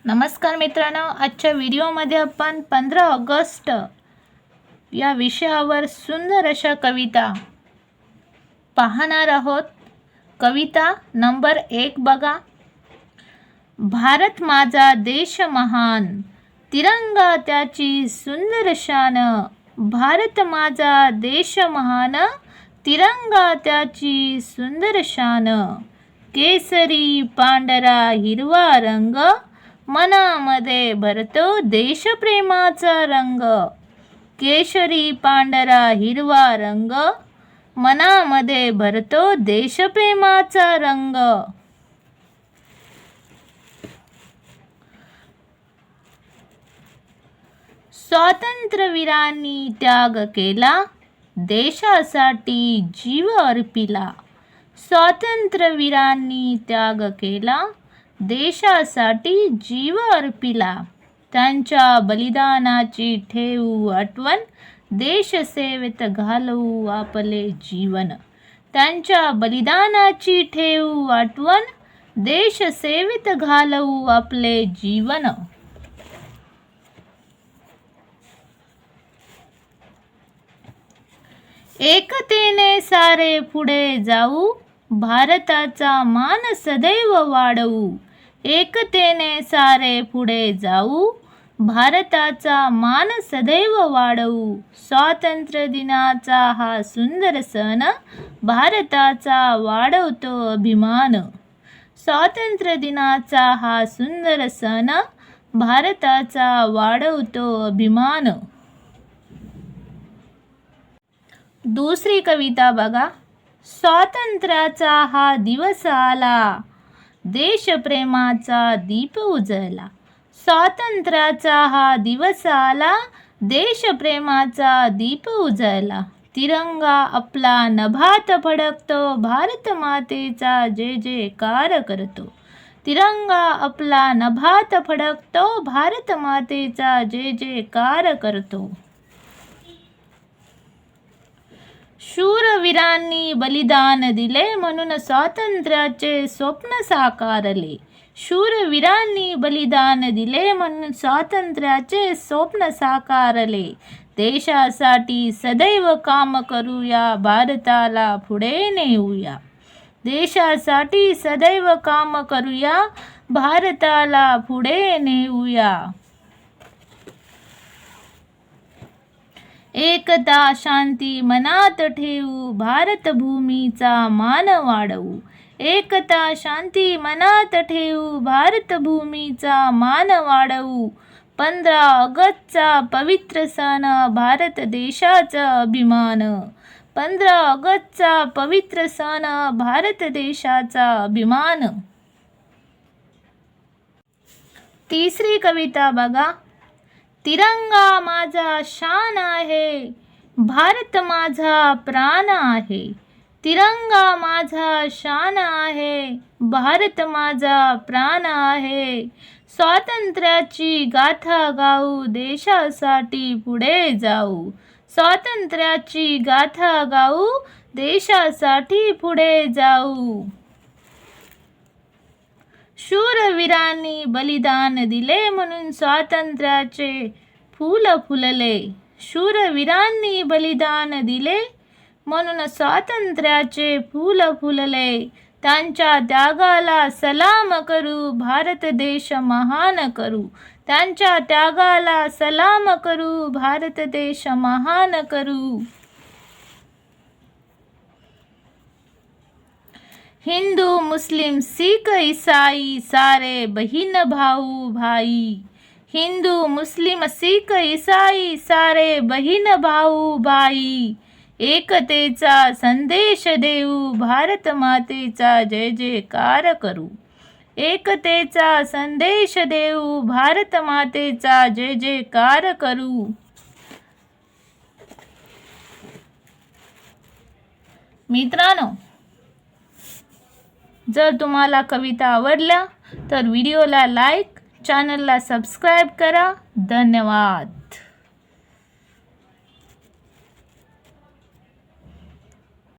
नमस्कार मित्रांनो, आजच्या व्हिडिओमध्ये आपण 15 ऑगस्ट या विषयावर सुंदर अशा कविता पाहणार आहोत। कविता नंबर 1 बघा। भारत माझा देश महान, तिरंगा त्याची सुंदर शान। भारत माझा देश महान, तिरंगा त्याची सुंदर शान। केसरी पांढरा हिरवा रंग, मनामध्ये भरतो देशप्रेमाचा रंग। केशरी पांढरा हिरवा रंग, मनामध्ये भरतो देशप्रेमाचा रंग। स्वातंत्र्यवीरांनी त्याग केला, देशासाठी जीव अर्पिला। स्वातंत्र्यवीरांनी त्याग केला, देशासाठी जीव अर्पिला। त्यांच्या बलिदानाची ठेवू आठवण, देशसेवेत घालवू आपले जीवन। त्यांच्या बलिदानाची ठेवू आठवण, देशसेवेत घालवू आपले जीवन। एकतेने सारे पुढे जाऊ, भारताचा मान सदैव वाढवू। एकतेने सारे पुढे जाऊ, भारताचा मान सदैव वाढवू। स्वातंत्र्य दिनाचा हा सुंदर सण, भारताचा वाढवतो अभिमान। स्वातंत्र्य दिनाचा हा सुंदर सण, भारताचा वाढवतो अभिमान। दुसरी कविता बघा। स्वातंत्र्याचा हा दिवस आला, देशप्रेमाचा दीप उजळला। स्वातंत्र्याचा हा दिवस आला, देशप्रेमाचा दीप उजळला। तिरंगा आपला नभात फडकतो, भारत मातेचा जय जयकार करतो। तिरंगा आपला नभात फडकतो, भारत मातेचा जय जयकार करतो। शूरवीरांनी बलिदान दिले, म्हणून स्वातंत्र्याचे स्वप्न साकारले। शूरवीरांनी बलिदान दिले, म्हणून स्वातंत्र्याचे स्वप्न साकारले। देशासाठी सदैव काम करूया, भारताला पुढे नेऊया। देशासाठी सदैव काम करूया, भारताला पुढे नेऊया। एकता शांती मनात ठेवू, भारत भूमीचा मान वाढवू। एकता शांती मनात ठेवू, भारत भूमीचा मान वाढवू। 15 ऑगस्टचा पवित्र सण, भारत देशाचा अभिमान। 15 ऑगस्टचा पवित्र सण, भारत देशाचा अभिमान। तिसरी कविता बघा। तिरंगा माझा शान आहे, भारत माझा प्राण आहे। तिरंगा माझा शान आहे, भारत माझा प्राण आहे। स्वातंत्र्याची गाथा गाऊ, देशासाठी पुढे जाऊ। स्वातंत्र्याची गाथा गाऊ, देशासाठी पुढे जाऊ। शूरवीरांनी बलिदान दिले, म्हणून स्वातंत्र्याचे फूल फुलले। शूरवीरांनी बलिदान दिले, म्हणून स्वातंत्र्याचे फूल फुलले। त्यांच्या त्यागाला सलाम करू, भारत देश महान करू। त्यांच्या त्यागाला सलाम करू, भारत देश महान करू। हिंदू मुस्लिम सिख ईसाई सारे बहीण भाऊ भाई। हिंदू मुस्लिम सिख ईसाई सारे बहीण भाऊ भाई। एकतेचा संदेश देऊ, भारत मातेचा जय जयकार करू। एकतेचा संदेश देऊ, भारत मातेचा जय जयकार करू। मित्रांनो, जर तुम्हाला कविता आवडल्या तर व्हिडिओला लाईक, चॅनलला सबस्क्राईब करा। धन्यवाद।